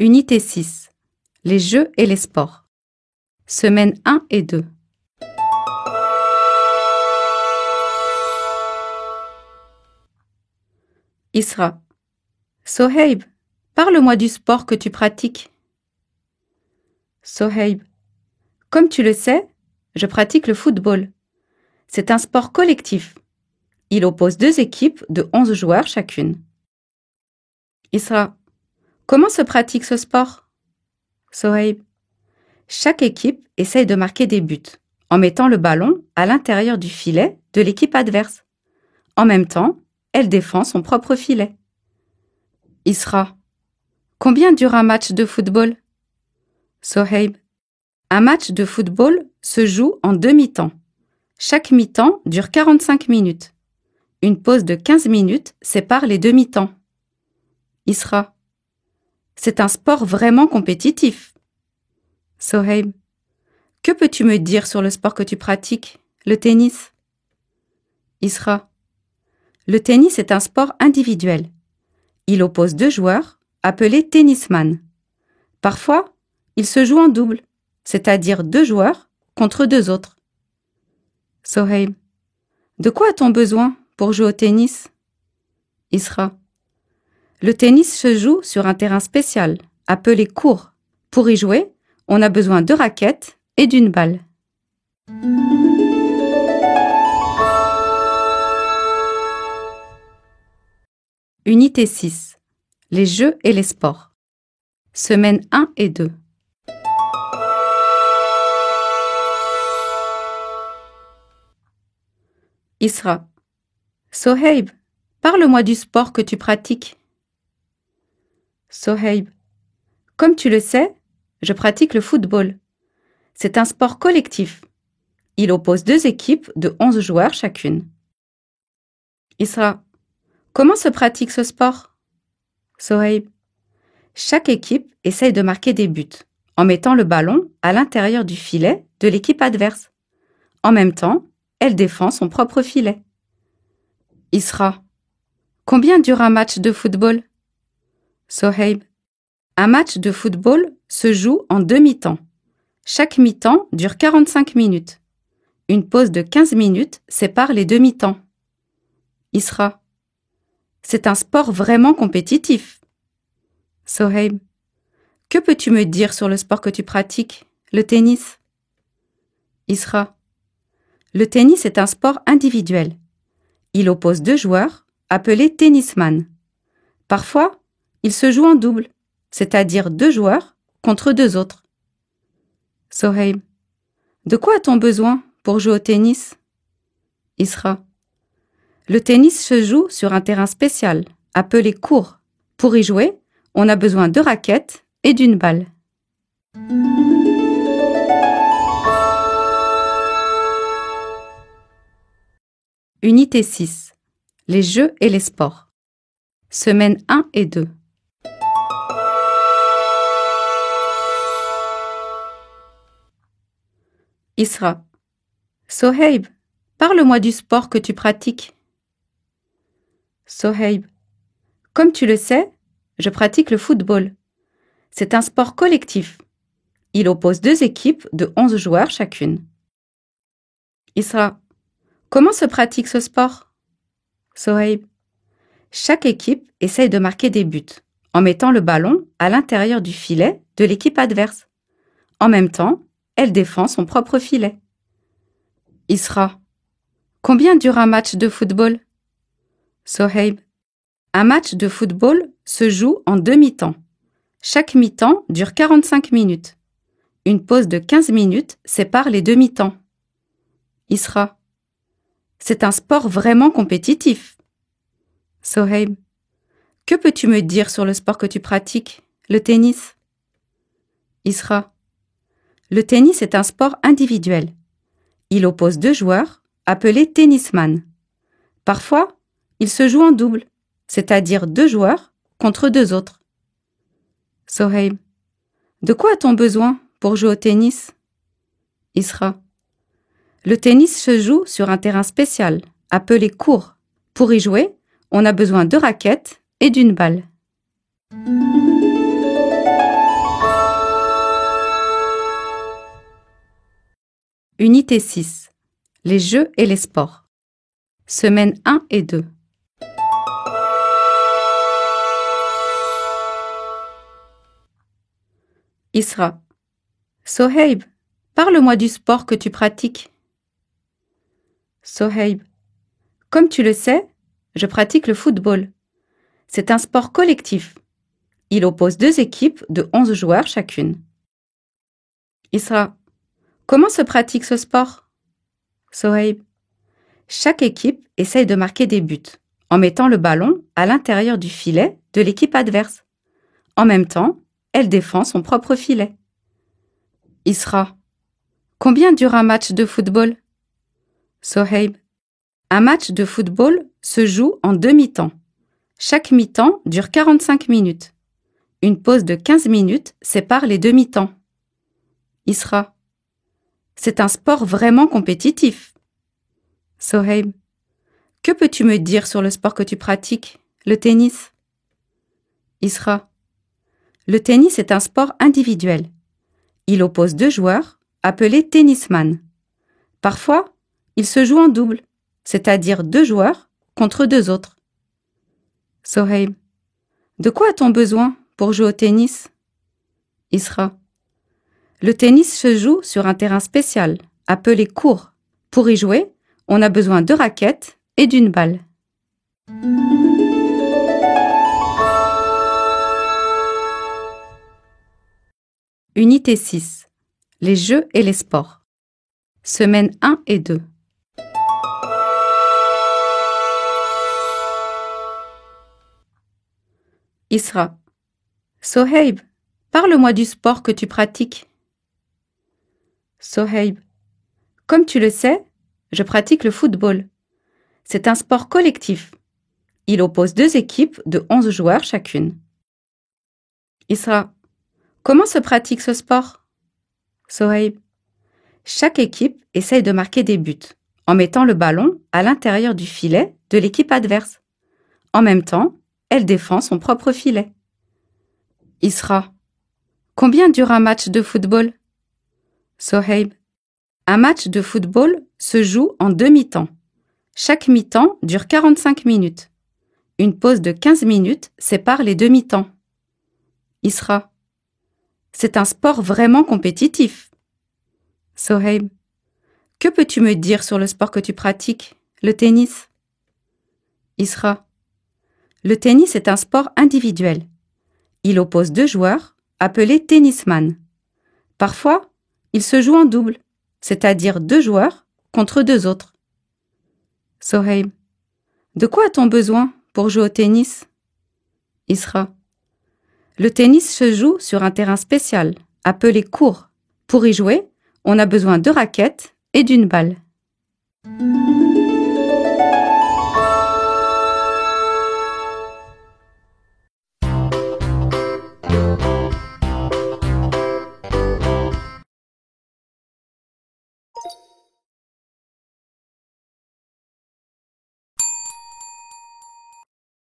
Unité 6. Les jeux et les sports. Semaine 1 et 2. Isra. Soheib, parle-moi du sport que tu pratiques. Soheib. Comme tu le sais, je pratique le football. C'est un sport collectif. Il oppose deux équipes de 11 joueurs chacune. Isra. Comment se pratique ce sport? Soheib. Chaque équipe essaye de marquer des buts en mettant le ballon à l'intérieur du filet de l'équipe adverse. En même temps, elle défend son propre filet. Isra. Combien dure un match de football? Soheib. Un match de football se joue en deux mi-temps. Chaque mi-temps dure 45 minutes. Une pause de 15 minutes sépare les deux mi-temps. Isra. C'est un sport vraiment compétitif. Soheib. Que peux-tu me dire sur le sport que tu pratiques, le tennis? Isra. Le tennis est un sport individuel. Il oppose deux joueurs, appelés tennisman. Parfois, il se joue en double, c'est-à-dire deux joueurs contre deux autres. Soheib. De quoi a-t-on besoin pour jouer au tennis? Isra. Le tennis se joue sur un terrain spécial, appelé court. Pour y jouer, on a besoin de raquettes et d'une balle. Unité 6. Les jeux et les sports. Semaine 1 et 2. Isra. Soheib, parle-moi du sport que tu pratiques. Soheib. Comme tu le sais, je pratique le football. C'est un sport collectif. Il oppose deux équipes de 11 joueurs chacune. Isra. Comment se pratique ce sport? Soheib. Chaque équipe essaye de marquer des buts en mettant le ballon à l'intérieur du filet de l'équipe adverse. En même temps, elle défend son propre filet. Isra. Combien dure un match de football? Soheib. Un match de football se joue en deux mi-temps. Chaque mi-temps dure 45 minutes. Une pause de 15 minutes sépare les deux mi-temps. Isra. C'est un sport vraiment compétitif. Soheib. Que peux-tu me dire sur le sport que tu pratiques, le tennis? Isra. Le tennis est un sport individuel. Il oppose deux joueurs, appelés tennisman. Parfois, il se joue en double, c'est-à-dire deux joueurs contre deux autres. Soheib. De quoi a-t-on besoin pour jouer au tennis? Isra. Le tennis se joue sur un terrain spécial, appelé court. Pour y jouer, on a besoin de raquettes et d'une balle. Unité 6. Les jeux et les sports. Semaine 1 et 2. Isra. Soheib, parle-moi du sport que tu pratiques. Soheib. Comme tu le sais, je pratique le football. C'est un sport collectif. Il oppose deux équipes de 11 joueurs chacune. Isra. Comment se pratique ce sport? Soheib. Chaque équipe essaye de marquer des buts en mettant le ballon à l'intérieur du filet de l'équipe adverse. En même temps, elle défend son propre filet. Isra. Combien dure un match de football? Soheib. Un match de football se joue en deux mi-temps. Chaque mi-temps dure 45 minutes. Une pause de 15 minutes sépare les deux mi-temps. Isra. C'est un sport vraiment compétitif. Soheib. Que peux-tu me dire sur le sport que tu pratiques, le tennis? Isra. Le tennis est un sport individuel. Il oppose deux joueurs, appelés tennisman. Parfois, il se joue en double, c'est-à-dire deux joueurs contre deux autres. Soheib. De quoi a-t-on besoin pour jouer au tennis? Isra. Le tennis se joue sur un terrain spécial, appelé court. Pour y jouer, on a besoin de raquettes et d'une balle. Unité 6. Les jeux et les sports. Semaine 1 et 2. Isra. Soheib, parle-moi du sport que tu pratiques. Soheib. Comme tu le sais, je pratique le football. C'est un sport collectif. Il oppose deux équipes de 11 joueurs chacune. Isra. Comment se pratique ce sport? Soheib. Chaque équipe essaye de marquer des buts en mettant le ballon à l'intérieur du filet de l'équipe adverse. En même temps, elle défend son propre filet. Isra. Combien dure un match de football? Soheib. Un match de football se joue en 2 mi-temps. Chaque mi-temps dure 45 minutes. Une pause de 15 minutes sépare les 2 mi-temps. Isra. C'est un sport vraiment compétitif. Soheib. Que peux-tu me dire sur le sport que tu pratiques, le tennis? Isra. Le tennis est un sport individuel. Il oppose deux joueurs, appelés tennisman. Parfois, il se joue en double, c'est-à-dire 2 joueurs contre 2 autres. Soheib. De quoi a-t-on besoin pour jouer au tennis? Isra. Le tennis se joue sur un terrain spécial, appelé court. Pour y jouer, on a besoin de raquettes et d'une balle. Unité 6. Les jeux et les sports. Semaine 1 et 2. Isra. Soheib, parle-moi du sport que tu pratiques. Soheib. Comme tu le sais, je pratique le football. C'est un sport collectif. Il oppose deux équipes de 11 joueurs chacune. Isra. Comment se pratique ce sport? Soheib. Chaque équipe essaye de marquer des buts en mettant le ballon à l'intérieur du filet de l'équipe adverse. En même temps, elle défend son propre filet. Isra. Combien dure un match de football? Soheib. Un match de football se joue en 2 mi-temps. Chaque mi-temps dure 45 minutes. Une pause de 15 minutes sépare les 2 mi-temps. Isra. C'est un sport vraiment compétitif. Soheib. Que peux-tu me dire sur le sport que tu pratiques, le tennis? Isra. Le tennis est un sport individuel. Il oppose 2 joueurs, appelés tennisman. Parfois, il se joue en double, c'est-à-dire 2 joueurs contre 2 autres. Soheib. De quoi a-t-on besoin pour jouer au tennis? Isra. Le tennis se joue sur un terrain spécial, appelé court. Pour y jouer, on a besoin de raquettes et d'une balle.